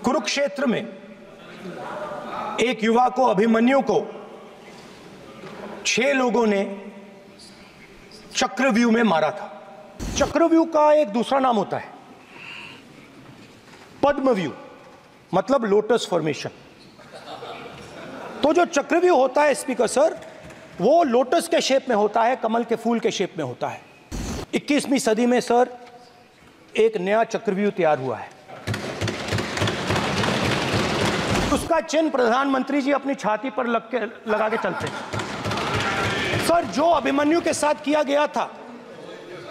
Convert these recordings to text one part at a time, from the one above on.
कुरुक्षेत्र में एक युवा को, अभिमन्यु को, 6 लोगों ने चक्रव्यूह में मारा था। चक्रव्यूह का एक दूसरा नाम होता है पद्मव्यूह, मतलब लोटस फॉर्मेशन। तो जो चक्रव्यूह होता है स्पीकर सर, वो लोटस के शेप में होता है, कमल के फूल के शेप में होता है। 21वीं सदी में सर एक नया चक्रव्यूह तैयार हुआ है। उसका चिन्ह प्रधानमंत्री जी अपनी छाती पर लगा के चलते हैं। सर, जो अभिमन्यु के साथ किया गया था,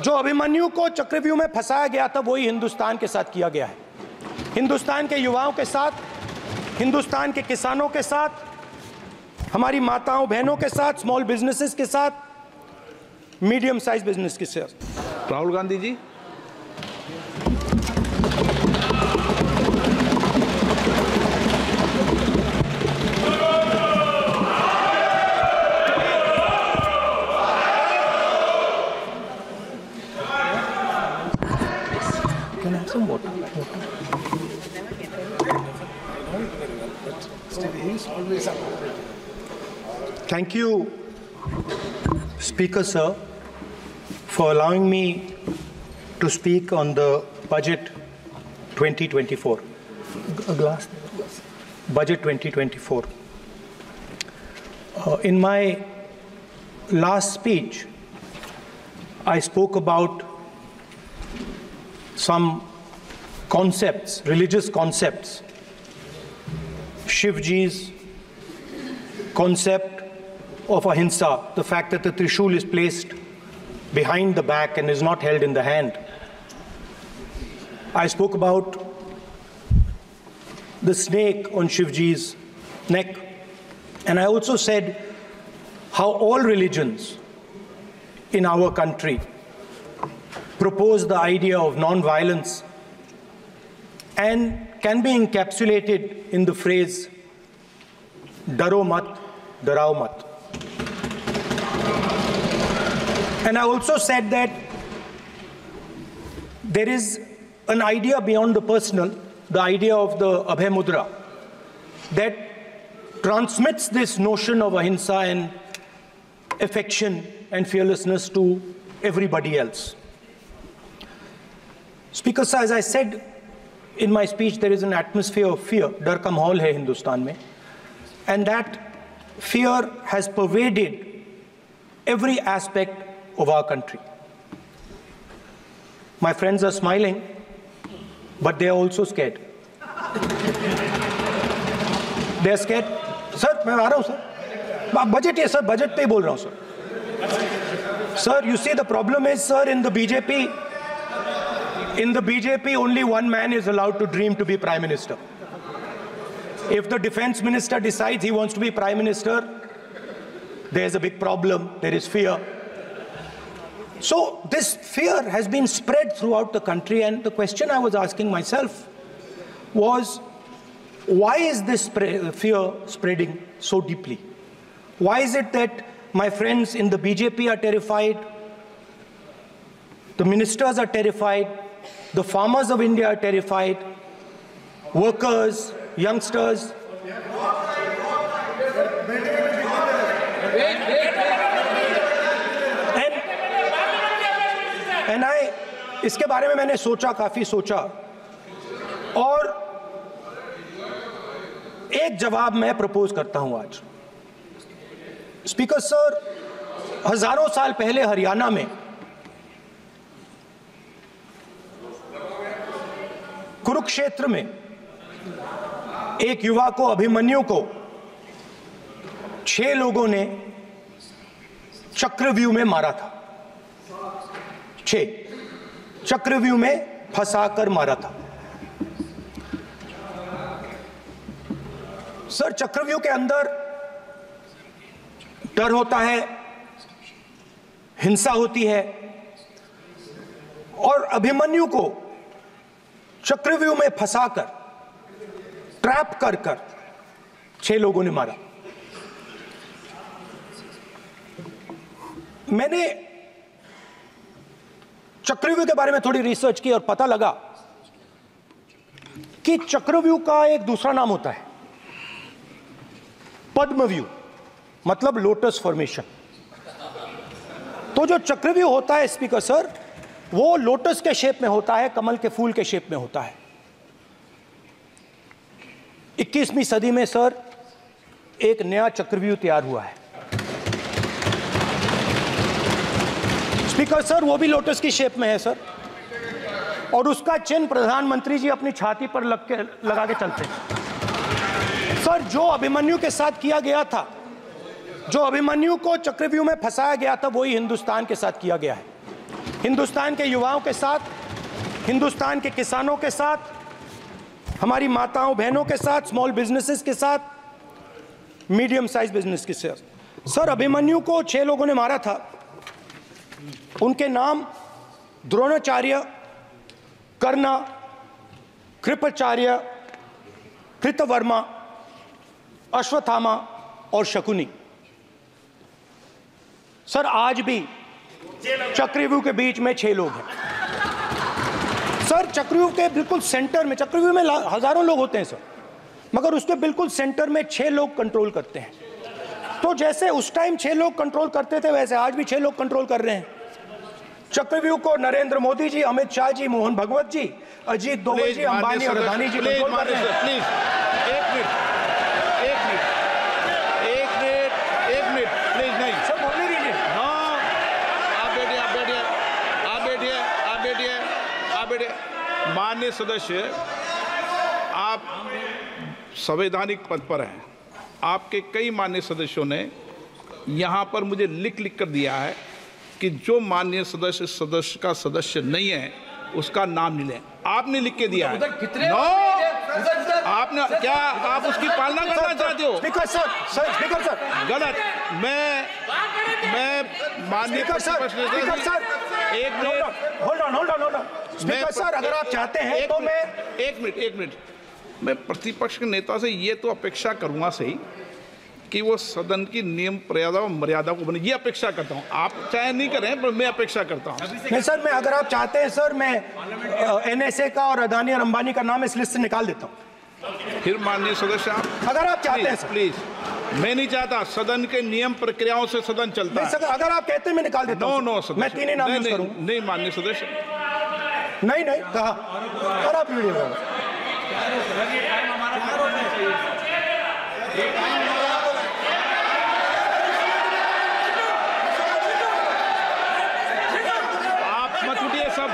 जो अभिमन्यु को चक्रव्यूह में फंसाया गया था, वही हिंदुस्तान के साथ किया गया है। हिंदुस्तान के युवाओं के साथ, हिंदुस्तान के किसानों के साथ, हमारी माताओं बहनों के साथ, स्मॉल बिजनेसेस के साथ, मीडियम साइज बिजनेस के साथ। Rahul Gandhi ji. Thank you, Speaker Sir, for allowing me to speak on the Budget 2024. Budget 2024. In my last speech, I spoke about some concepts, religious concepts. Shivji's concept of ahimsa, the fact that the trishul is placed behind the back and is not held in the hand. I spoke about the snake on Shivji's neck, and I also said how all religions in our country propose the idea of non-violence and can be encapsulated in the phrase "Daro mat, darao mat." And I also said that there is an idea beyond the personal, the idea of the Abhay Mudra, that transmits this notion of ahimsa and affection and fearlessness to everybody else. Speaker Sir, as I said in my speech, there is an atmosphere of fear. Dar ka mahol hai Hindustan mein. And that fear has pervaded every aspect of our country. My friends are smiling, but they are also scared. They are scared. Sir, मैं आ रहा हूँ sir. Budget है sir, budget पे ही बोल रहा हूँ sir. Sir, you see the problem is sir, in the BJP only one man is allowed to dream to be Prime Minister. If the defense minister decides he wants to be Prime Minister, there's a big problem, there is fear. So this fear has been spread throughout the country, and the question I was asking myself was, why is this fear spreading so deeply? Why is it that my friends in the BJP are terrified, the ministers are terrified, the farmers of India are terrified, workers, youngsters? And इसके बारे में मैंने सोचा, काफी सोचा, और एक जवाब मैं प्रपोज करता हूं आज। स्पीकर सर, हजारों साल पहले हरियाणा में कुरुक्षेत्र में एक युवा को, अभिमन्यु को, 6 लोगों ने चक्रव्यूह में मारा था। 6 चक्रव्यूह में फंसाकर मारा था। सर, चक्रव्यूह के अंदर डर होता है, हिंसा होती है, और अभिमन्यु को चक्रव्यूह में फंसाकर, ट्रैप कर 6 लोगों ने मारा। मैंने चक्रव्यूह के बारे में थोड़ी रिसर्च की और पता लगा कि चक्रव्यूह का एक दूसरा नाम होता है पद्मव्यूह, मतलब लोटस फॉर्मेशन। तो जो चक्रव्यूह होता है स्पीकर सर, वो लोटस के शेप में होता है, कमल के फूल के शेप में होता है। 21वीं सदी में सर एक नया चक्रव्यूह तैयार हुआ है स्पीकर सर, वो भी लोटस की शेप में है सर, और उसका चिन्ह प्रधानमंत्री जी अपनी छाती पर लगा के चलते हैं सर। जो अभिमन्यु के साथ किया गया था, जो अभिमन्यु को चक्रव्यूह में फंसाया गया था, वही हिंदुस्तान के साथ किया गया है। हिंदुस्तान के युवाओं के साथ, हिंदुस्तान के किसानों के साथ, हमारी माताओं बहनों के साथ, स्मॉल बिजनेसेस के साथ, मीडियम साइज बिजनेस के साथ। सर अभिमन्यु को 6 लोगों ने मारा था। उनके नाम द्रोणाचार्य, कर्ण, कृपाचार्य, कृतवर्मा, अश्वत्थामा और शकुनी। सर आज भी चक्रव्यूह के बीच में 6 लोग हैं सर। चक्रव्यूह के बिल्कुल सेंटर में, चक्रव्यूह में हजारों लोग होते हैं सर, मगर उसके बिल्कुल सेंटर में 6 लोग कंट्रोल करते हैं। तो जैसे उस टाइम 6 लोग कंट्रोल करते थे, वैसे आज भी 6 लोग कंट्रोल कर रहे हैं चक्रव्यूह को। नरेंद्र मोदी जी, अमित शाह जी, मोहन भगवत जी, अजीत दोवल जी, अंबानी और अदानी जी कंट्रोल कर रहे हैं। प्लीज एक मिनट प्लीज, नहीं सर बोलने दीजिए। हाँ, आप बैठिए। माननीय सदस्य, आप संवैधानिक पद पर हैं। आपके कई माननीय सदस्यों ने यहाँ पर मुझे लिख कर दिया है कि जो माननीय सदस्य का सदस्य नहीं है उसका नाम नहीं लें। आपने लिख के दिया है। नो, आपने क्या, आप उसकी पालना करना चाहते हो? स्पीकर सर गलत। मैं माननीय एक minute, hold on. Speaker sir, अगर आप चाहते हैं तो मैं एक मिनट मैं प्रतिपक्ष के नेता से ये तो अपेक्षा करूंगा सही कि वो सदन की नियम मर्यादा को बने, ये अपेक्षा करता हूं। आप चाहे नहीं करें, पर मैं अपेक्षा करता हूं। नहीं सर, मैं, अगर आप चाहते हैं सर, मैं NSA का और अदानी और अंबानी का नाम इस लिस्ट से निकाल देता हूं। फिर माननीय सदस्य, आप अगर आप चाहते हैं सर। प्लीज, मैं नहीं चाहता। सदन के नियम प्रक्रियाओं से सदन चलता है। अगर आप कहते हैं मैं निकाल देता हूं। नो, मैं 3 ही नाम यूज करूंगा। नहीं माननीय सदस्य, नहीं कहा। और आप वीडियो मत उठिए सब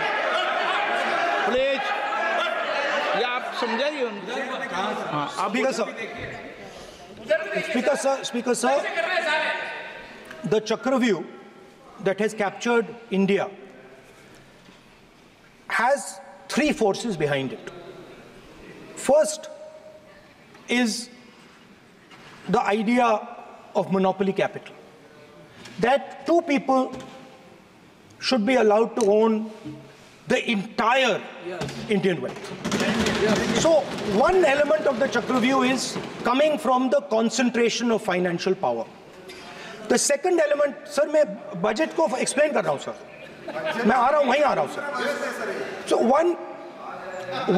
प्लीज, या आप समझाइए उनको। हाँ, आप Speaker sir, the Chakravyu that has captured India has 3 forces behind it. First is the idea of monopoly capital, that 2 people should be allowed to own the entire Indian wealth. So one element of the Chakravyu is coming from the concentration of financial power. The second element, sir, मैं budget को explain कर रहा हूँ sir, मैं आ रहा हूँ, वहीं आ रहा हूँ sir. So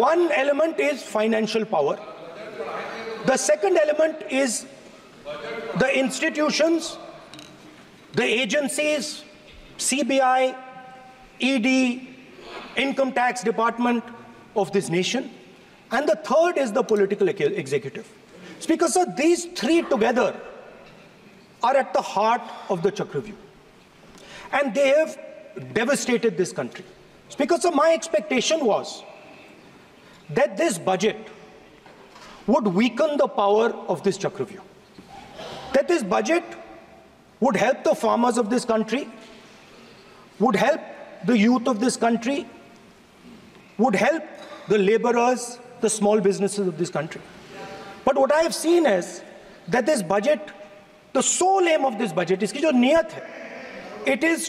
one element is financial power. The second element is the institutions, the agencies, CBI, ED, Income Tax Department of this nation, and the third is the political executive. Speaker sir, these 3 together are at the heart of the Chakravyu, and they have devastated this country. Speaker sir, my expectation was that this budget would weaken the power of this Chakravyu, that this budget would help the farmers of this country, would help the youth of this country, would help the laborers, the small businesses of this country. But what I have seen is that this budget, the sole aim of this budget, iski jo niyat hai, it is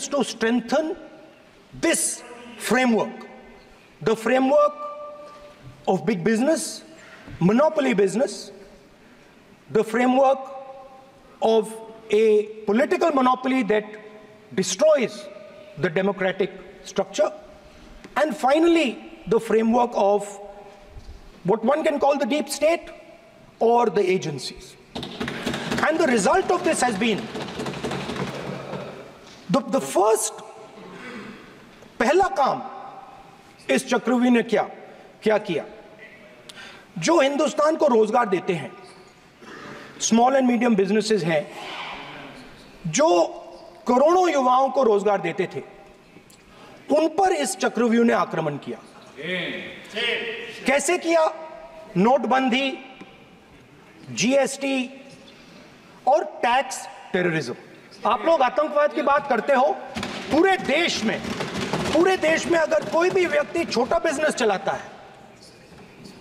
to strengthen this framework, the framework of big business, monopoly business, the framework of a political monopoly that destroys the democratic structure, and finally the framework of what one can call the deep state or the agencies. And the result of this has been the first, पहला काम इस चक्रव्यूह ने क्या किया? जो हिंदुस्तान को रोजगार देते हैं, स्मॉल एंड मीडियम बिजनेसेस हैं, जो करोड़ों युवाओं को रोजगार देते थे, उन पर इस चक्रव्यूह ने आक्रमण किया। कैसे किया? नोटबंदी, जीएसटी और टैक्स टेररिज्म। आप लोग आतंकवाद की बात करते हो, पूरे देश में अगर कोई भी व्यक्ति छोटा बिजनेस चलाता है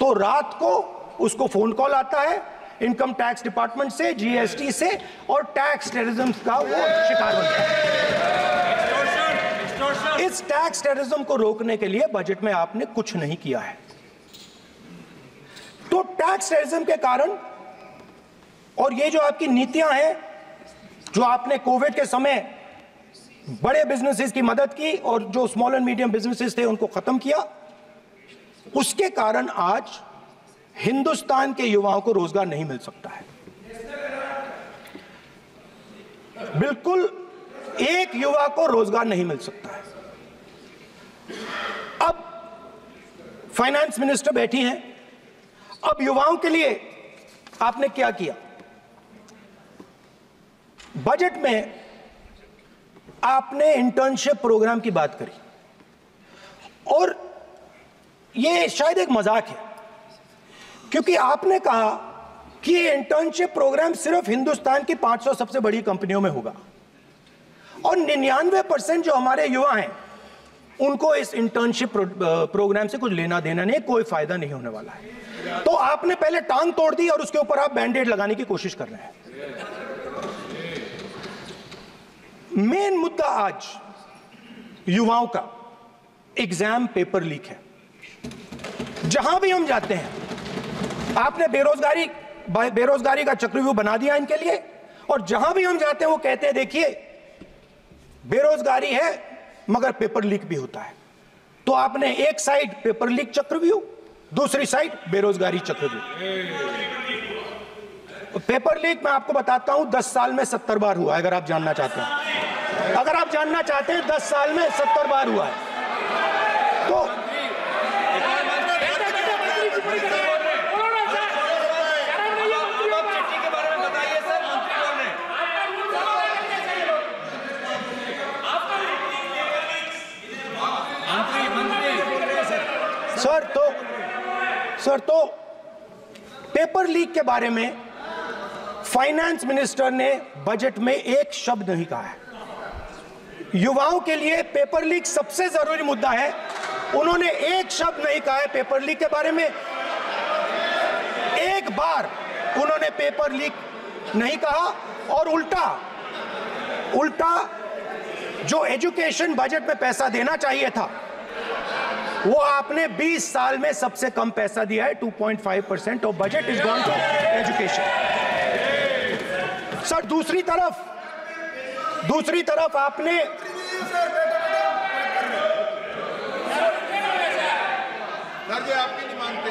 तो रात को उसको फोन कॉल आता है इनकम टैक्स डिपार्टमेंट से, जीएसटी से, और टैक्स टेररिज्म का वो शिकार बनता है। इस टैक्स टेररिज्म को रोकने के लिए बजट में आपने कुछ नहीं किया है। तो टैक्स टेररिज्म के कारण और ये जो आपकी नीतियां हैं, जो आपने कोविड के समय बड़े बिजनेसेस की मदद की और जो स्मॉल एंड मीडियम बिजनेसेस थे उनको खत्म किया, उसके कारण आज हिंदुस्तान के युवाओं को रोजगार नहीं मिल सकता है। बिल्कुल एक युवा को रोजगार नहीं मिल सकता है। अब फाइनेंस मिनिस्टर बैठी हैं, अब युवाओं के लिए आपने क्या किया? बजट में आपने इंटर्नशिप प्रोग्राम की बात करी और यह शायद एक मजाक है, क्योंकि आपने कहा कि ये इंटर्नशिप प्रोग्राम सिर्फ हिंदुस्तान की 500 सबसे बड़ी कंपनियों में होगा और 99% जो हमारे युवा हैं उनको इस इंटर्नशिप प्रोग्राम से कुछ लेना देना नहीं, कोई फायदा नहीं होने वाला है। तो आपने पहले टांग तोड़ दी और उसके ऊपर आप बैंडेड लगाने की कोशिश कर रहे हैं। मेन मुद्दा आज युवाओं का एग्जाम पेपर लीक है। जहां भी हम जाते हैं, आपने बेरोजगारी का चक्रव्यूह बना दिया इनके लिए, और जहां भी हम जाते हैं वो कहते हैं देखिए बेरोजगारी है मगर पेपर लीक भी होता है। तो आपने एक साइड पेपर लीक चक्रव्यूह, दूसरी साइड बेरोजगारी चक्रव्यूह। पेपर लीक मैं आपको बताता हूं 10 साल में 70 बार हुआ है। अगर आप जानना चाहते हैं, 10 साल में 70 बार हुआ है। तो सर तो पेपर लीक के बारे में फाइनेंस मिनिस्टर ने बजट में एक शब्द नहीं कहा है। युवाओं के लिए पेपर लीक सबसे जरूरी मुद्दा है, उन्होंने एक शब्द नहीं कहा है पेपर लीक के बारे में। एक बार उन्होंने पेपर लीक नहीं कहा और उल्टा जो एजुकेशन बजट में पैसा देना चाहिए था वो आपने 20 साल में सबसे कम पैसा दिया है। 2.5% of budget is gone to education. Sir दूसरी तरफ आपने आपकी नहीं मानते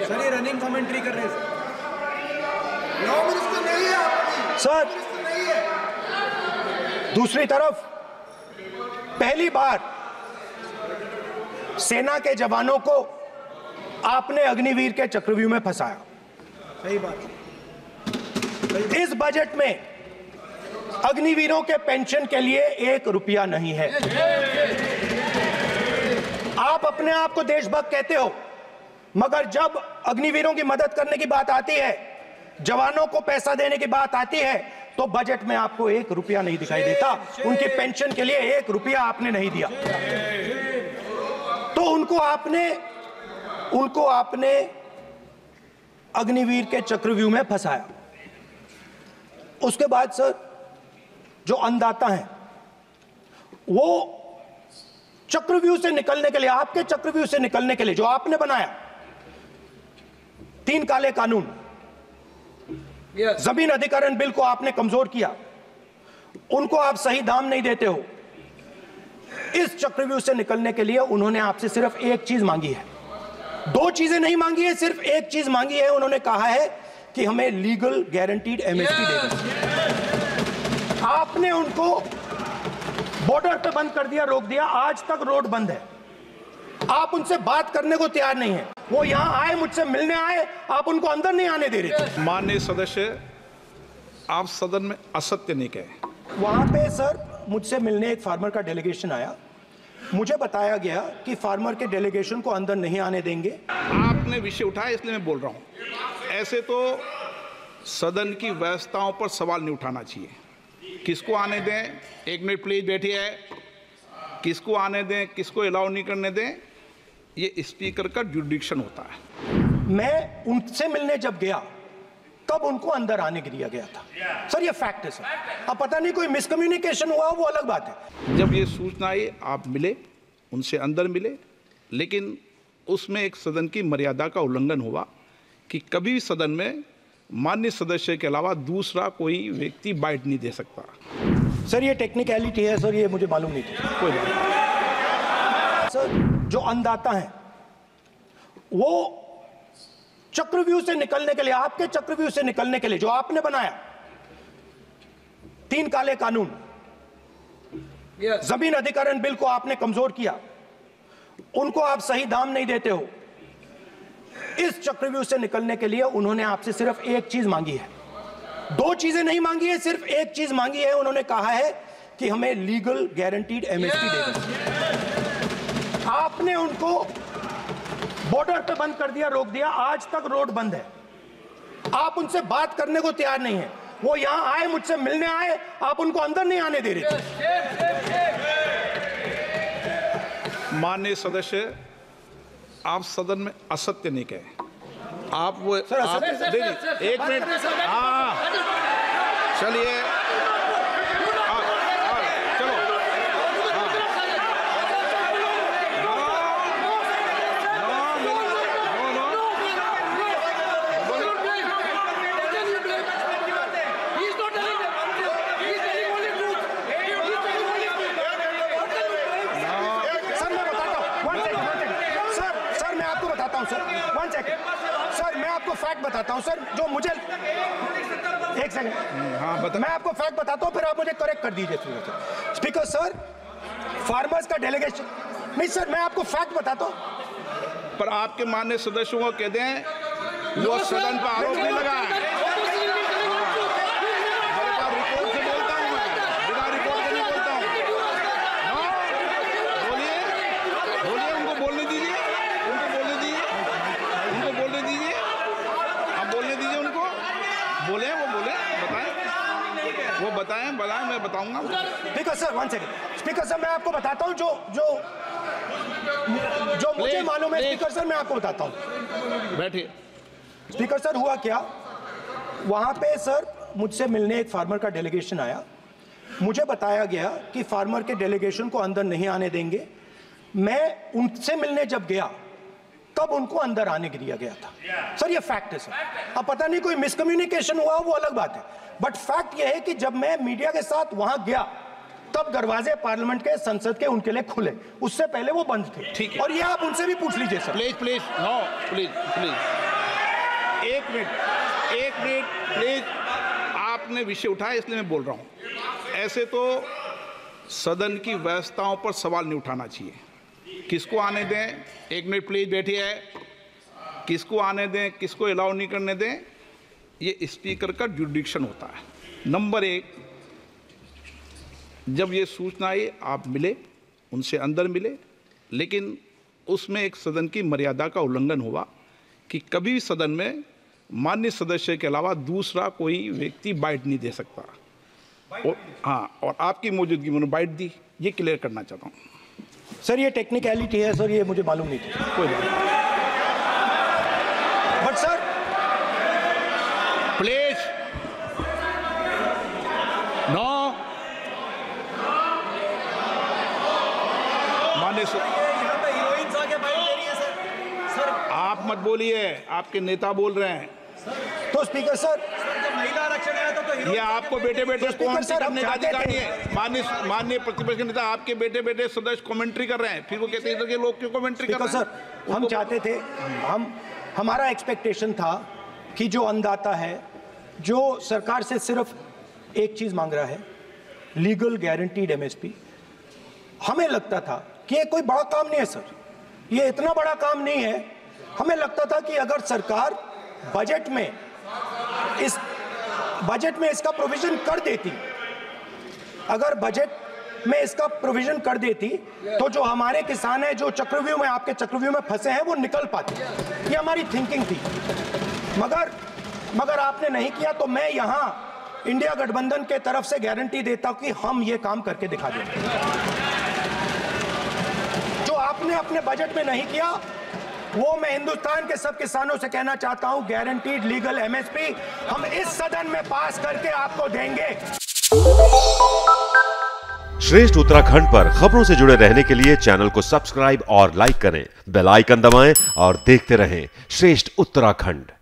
सर, ये रनिंग कमेंट्री कर रहे हैं सर। दूसरी तरफ पहली बार सेना के जवानों को आपने अग्निवीर के चक्रव्यूह में फंसाया। सही बात। इस बजट में अग्निवीरों के पेंशन के लिए 1 रुपया नहीं है। आप अपने आप को देशभक्त कहते हो, मगर जब अग्निवीरों की मदद करने की बात आती है, जवानों को पैसा देने की बात आती है, तो बजट में आपको 1 रुपया नहीं दिखाई देता। उनकी पेंशन के लिए 1 रुपया आपने नहीं दिया। तो उनको आपने अग्निवीर के चक्रव्यूह में फंसाया। उसके बाद सर जो अन्नदाता हैं वो चक्रव्यूह से निकलने के लिए, आपके चक्रव्यूह से निकलने के लिए जो आपने बनाया 3 काले कानून, जमीन अधिग्रहण बिल को आपने कमजोर किया, उनको आप सही दाम नहीं देते हो, इस चक्रव्यूह से निकलने के लिए उन्होंने आपसे सिर्फ एक चीज मांगी है, दो चीजें नहीं मांगी है, सिर्फ एक चीज मांगी है। उन्होंने कहा है कि हमें लीगल गारंटीड एमएसपी देना। आपने उनको बॉर्डर पे बंद कर दिया, रोक दिया, आज तक रोड बंद है। आप उनसे बात करने को तैयार नहीं है। वो यहां आए, मुझसे मिलने आए, आप उनको अंदर नहीं आने दे रहे थे। माननीय सदस्य, आप सदन में असत्य नहीं कहे। वहां पे सर मुझसे मिलने एक फार्मर का डेलीगेशन आया, मुझे बताया गया कि फार्मर के डेलीगेशन को अंदर नहीं आने देंगे। आपने विषय उठाया इसलिए मैं बोल रहा हूं। ऐसे तो सदन की व्यवस्थाओं पर सवाल नहीं उठाना चाहिए। किसको आने दें, एक मिनट प्लीज बैठिए, किसको आने दें, किसको अलाउ नहीं करने दें, ये स्पीकर का जुडिक्शन होता है। मैं उनसे मिलने जब गया तब उनको अंदर आने के दिया गया था सर, ये फैक्ट है सर। अब पता नहीं कोई मिसकम्युनिकेशन हुआ, वो अलग बात है। जब ये सूचना आई आप मिले, उनसे अंदर मिले, लेकिन उसमें एक सदन की मर्यादा का उल्लंघन हुआ कि कभी भी सदन में माननीय सदस्य के अलावा दूसरा कोई व्यक्ति बाइट नहीं दे सकता। सर ये टेक्निकलिटी है सर, ये मुझे मालूम नहीं था। कोई बात नहीं। सर जो अन्नदाता हैं वो चक्रव्यूह से निकलने के लिए, आपके चक्रव्यूह से निकलने के लिए जो आपने बनाया 3 काले कानून, जमीन अधिग्रहण बिल को आपने कमजोर किया, उनको आप सही दाम नहीं देते हो। इस चक्रव्यूह से निकलने के लिए उन्होंने आपसे सिर्फ एक चीज मांगी है, दो चीजें नहीं मांगी है, सिर्फ एक चीज मांगी है। उन्होंने कहा है कि हमें लीगल गारंटीड एमएसपी देना। आपने उनको बॉर्डर पे बंद कर दिया, रोक दिया, आज तक रोड बंद है। आप उनसे बात करने को तैयार नहीं है। वो यहां आए, मुझसे मिलने आए, आप उनको अंदर नहीं आने दे रहे थे। माननीय सदस्य, आप सदन में असत्य नहीं कहे। आप वो सर, आप, एक मिनट, हाँ चलिए, चलो, सर मैं आपको फैक्ट बताता हूं सर, जो मुझे एक सेकंड, हाँ बता। मैं आपको फैक्ट बताता हूं, फिर आप मुझे करेक्ट कर दीजिए। स्पीकर सर, फार्मर्स का डेलीगेशन नहीं सर, मैं आपको फैक्ट बताता हूं। पर आपके माननीय सदस्यों को कह दें वो सदन पर आरोप नहीं लगा है। रिपोर्ट से बोलता हूं मैं, बिना रिपोर्ट के नहीं बोलता हूं। बोलिए, बोलिए, उनको बोलने दीजिए, उनको बोलने दीजिए, उनको बोलने दीजिए, आप बोलने दीजिए उनको, बोले, वो बोले, बताएं, वो बताएं, मैं बताऊंगा। Speaker sir 1 second, speaker sir मैं आपको बताता हूं जो मुझे मालूम है। स्पीकर सर मैं आपको बताता हूं। बैठिए। स्पीकर सर हुआ क्या, वहां पे सर मुझसे मिलने एक फार्मर का डेलीगेशन आया, मुझे बताया गया कि फार्मर के डेलीगेशन को अंदर नहीं आने देंगे। मैं उनसे मिलने जब गया तब उनको अंदर आने के दिया गया था सर, ये फैक्ट है सर। अब पता नहीं कोई मिसकम्युनिकेशन हुआ, वो अलग बात है, बट फैक्ट यह है कि जब मैं मीडिया के साथ वहां गया तब दरवाजे पार्लियामेंट के, संसद के उनके लिए खुले, उससे पहले वो बंद थे। ठीक है, और ये आप उनसे भी पूछ लीजिए sir. Please please, no please please, एक मिनट प्लीज। आपने विषय उठाया इसलिए मैं बोल रहा हूं। ऐसे तो सदन की व्यवस्थाओं पर सवाल नहीं उठाना चाहिए। किसको आने दें, एक मिनट प्लीज बैठिए, किसको आने दें, किसको अलाउ नहीं करने दें, ये स्पीकर का जुडिक्शन होता है। नंबर 1, जब ये सूचना आई आप मिले, उनसे अंदर मिले, लेकिन उसमें एक सदन की मर्यादा का उल्लंघन हुआ कि कभी भी सदन में माननीय सदस्य के अलावा दूसरा कोई व्यक्ति बाइट नहीं दे सकता। हाँ, और आपकी मौजूदगी में बाइट दी, ये क्लियर करना चाहता हूँ। सर ये टेक्निकलिटी है सर, ये मुझे मालूम नहीं था। कोई बात नहीं, बट सर प्लीज, नो, माननीय आप मत बोलिए, आपके नेता बोल रहे हैं। तो स्पीकर सर, जब महिला आरक्षण आया था तो ये आपको बेटे बेटे स्पीकर सर, हम करने का चाहते अधिकार थे। नहीं है। माननीय प्रतिपक्ष के नेता आपके बेटे बेटे सदस्य कमेंट्री कर रहे हैं, फिर वो कहते हैं इधर के लोग क्यों कमेंट्री कर रहे हैं? सर, हम चाहते थे, हमारा एक्सपेक्टेशन था कि जो अन्नदाता है, जो सरकार से सिर्फ एक चीज मांग रहा है, लीगल गारंटीड एमएसपी, हमें लगता था कि ये कोई बड़ा काम नहीं है सर, ये इतना बड़ा काम नहीं है। हमें लगता था कि अगर सरकार बजट में इसका प्रोविजन कर देती, अगर बजट में इसका प्रोविजन कर देती, तो जो हमारे किसान हैं जो चक्रव्यूह में, आपके चक्रव्यूह में फंसे हैं, वो निकल पाते। ये हमारी थिंकिंग थी, मगर आपने नहीं किया। तो मैं यहां इंडिया गठबंधन के तरफ से गारंटी देता हूं कि हम ये काम करके दिखा देंगे। जो आपने अपने बजट में नहीं किया, वो मैं हिंदुस्तान के सब किसानों से कहना चाहता हूं, गारंटीड लीगल एमएसपी हम इस सदन में पास करके आपको देंगे। श्रेष्ठ उत्तराखंड पर खबरों से जुड़े रहने के लिए चैनल को सब्सक्राइब और लाइक करें, बेल आइकन दबाएं और देखते रहें श्रेष्ठ उत्तराखंड।